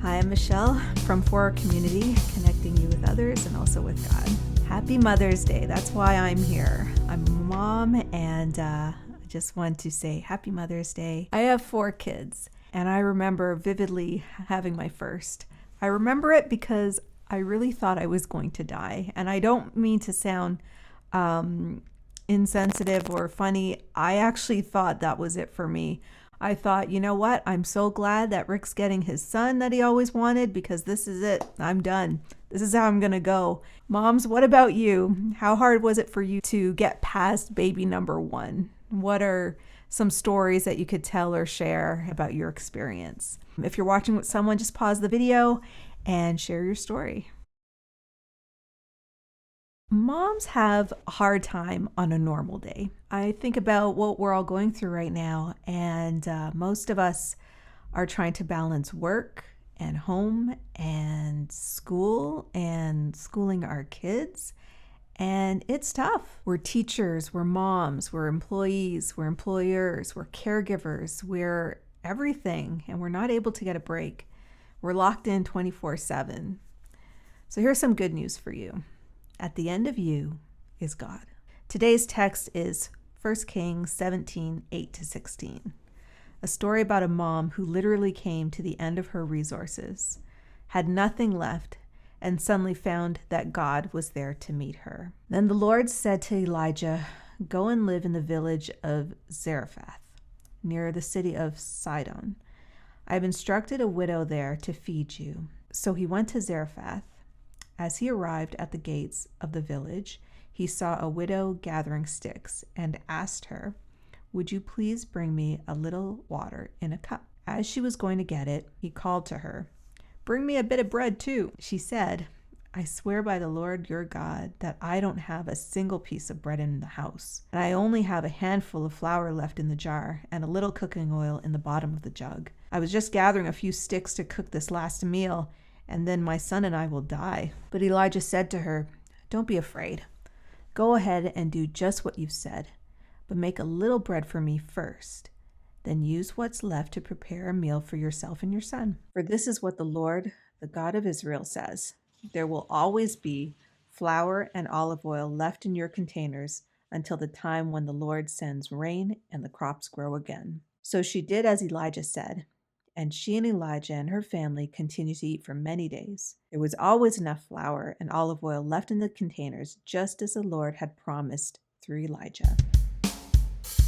Hi, I'm Michelle from For Our Community, connecting you with others and also with God. Happy Mother's Day. That's why I'm here. I'm a mom, and I just want to say Happy Mother's Day. I have 4 kids, and I remember vividly having my first. I remember it because I really thought I was going to die, and I don't mean to sound insensitive or funny. I actually thought that was it for me. I thought, you know what? I'm so glad that Rick's getting his son that he always wanted, because this is it. I'm done. This is how I'm going to go. Moms, what about you? How hard was it for you to get past baby number 1? What are some stories that you could tell or share about your experience? If you're watching with someone, just pause the video and share your story. Moms have a hard time on a normal day. I think about what we're all going through right now, and most of us are trying to balance work and home and school and schooling our kids, and it's tough. We're teachers, we're moms, we're employees, we're employers, we're caregivers, we're everything, and we're not able to get a break. We're locked in 24/7. So here's some good news for you. At the end of you is God. Today's text is 1 Kings 17, 8-16. A story about a mom who literally came to the end of her resources, had nothing left, and suddenly found that God was there to meet her. Then the Lord said to Elijah, "Go and live in the village of Zarephath, near the city of Sidon. I have instructed a widow there to feed you." So he went to Zarephath. As he arrived at the gates of the village, he saw a widow gathering sticks and asked her, "Would you please bring me a little water in a cup?" As she was going to get it, he called to her, "Bring me a bit of bread too." She said, "I swear by the Lord your God that I don't have a single piece of bread in the house, and I only have a handful of flour left in the jar and a little cooking oil in the bottom of the jug. I was just gathering a few sticks to cook this last meal, and then my son and I will die." But Elijah said to her, "Don't be afraid. Go ahead and do just what you've said, but make a little bread for me first. Then use what's left to prepare a meal for yourself and your son. For this is what the Lord, the God of Israel, says. There will always be flour and olive oil left in your containers until the time when the Lord sends rain and the crops grow again." So she did as Elijah said, and she and Elijah and her family continued to eat for many days. There was always enough flour and olive oil left in the containers, just as the Lord had promised through Elijah.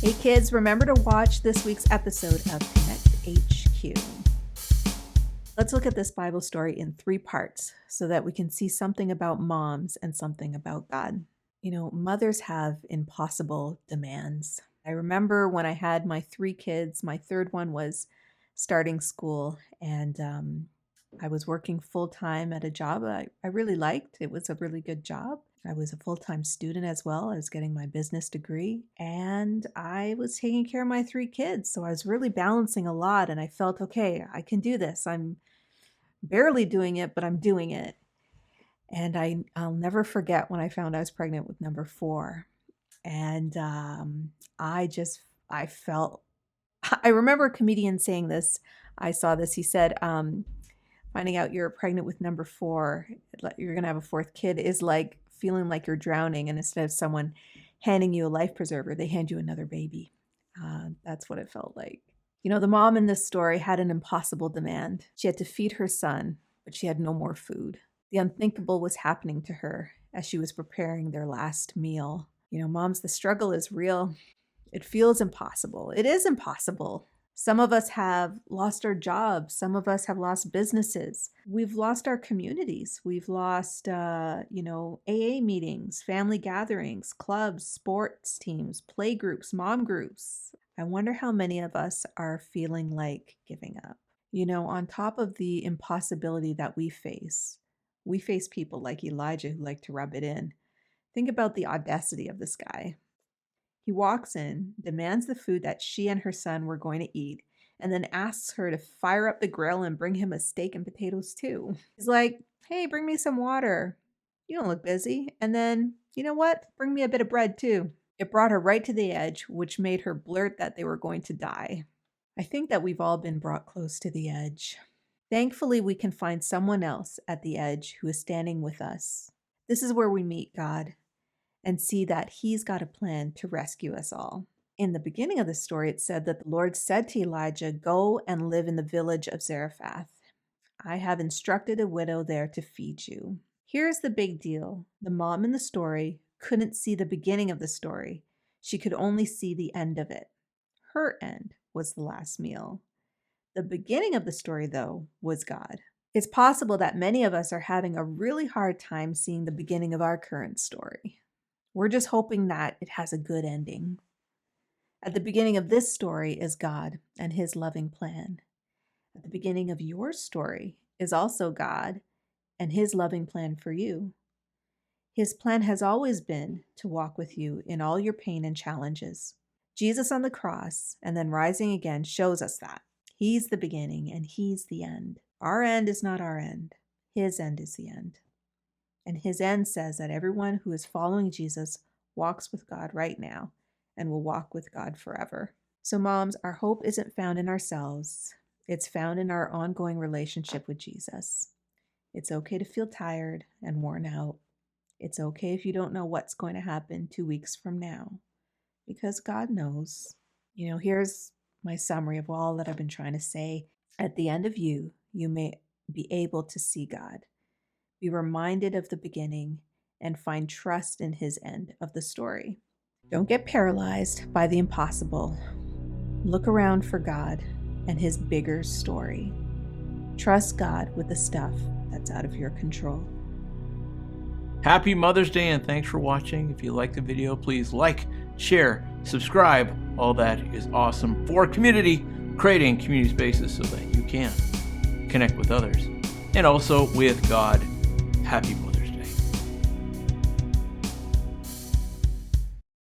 Hey kids, remember to watch this week's episode of Connect HQ. Let's look at this Bible story in 3 parts so that we can see something about moms and something about God. You know, mothers have impossible demands. I remember when I had my 3 kids, my third one was starting school, and I was working full-time at a job I really liked. It was a really good job. I was a full-time student as well. I was getting my business degree, and I was taking care of my 3 kids. So I was really balancing a lot, and I felt, okay, I can do this. I'm barely doing it, but I'm doing it. And I'll never forget when I found I was pregnant with number 4. And I felt, I remember a comedian saying this. I saw this. He said, finding out you're pregnant with number 4, you're going to have a 4th kid, is like feeling like you're drowning. And instead of someone handing you a life preserver, they hand you another baby. That's what it felt like. You know, the mom in this story had an impossible demand. She had to feed her son, but she had no more food. The unthinkable was happening to her as she was preparing their last meal. You know, moms, the struggle is real. It feels impossible. It is impossible. Some of us have lost our jobs. Some of us have lost businesses. We've lost our communities. We've lost, AA meetings, family gatherings, clubs, sports teams, play groups, mom groups. I wonder how many of us are feeling like giving up. You know, on top of the impossibility that we face people like Elijah who like to rub it in. Think about the audacity of this guy. He walks in, demands the food that she and her son were going to eat, and then asks her to fire up the grill and bring him a steak and potatoes too. He's like, "Hey, bring me some water. You don't look busy. And then, you know what? Bring me a bit of bread too." It brought her right to the edge, which made her blurt that they were going to die. I think that we've all been brought close to the edge. Thankfully, we can find someone else at the edge who is standing with us. This is where we meet God and see that He's got a plan to rescue us all. In the beginning of the story, it said that the Lord said to Elijah, "Go and live in the village of Zarephath. I have instructed a widow there to feed you." Here's the big deal. The mom in the story couldn't see the beginning of the story. She could only see the end of it. Her end was the last meal. The beginning of the story, though, was God. It's possible that many of us are having a really hard time seeing the beginning of our current story. We're just hoping that it has a good ending. At the beginning of this story is God and His loving plan. At the beginning of your story is also God and His loving plan for you. His plan has always been to walk with you in all your pain and challenges. Jesus on the cross and then rising again shows us that. He's the beginning and He's the end. Our end is not our end. His end is the end. And His end says that everyone who is following Jesus walks with God right now and will walk with God forever. So moms, our hope isn't found in ourselves. It's found in our ongoing relationship with Jesus. It's okay to feel tired and worn out. It's okay if you don't know what's going to happen 2 weeks from now, because God knows. Here's my summary of all that I've been trying to say. At the end of you may be able to see God, be reminded of the beginning, and find trust in His end of the story. Don't get paralyzed by the impossible. Look around for God and His bigger story. Trust God with the stuff that's out of your control. Happy Mother's Day, and thanks for watching. If you like the video, please like, share, subscribe. All that is awesome for community, creating community spaces so that you can connect with others and also with God. Happy Mother's Day.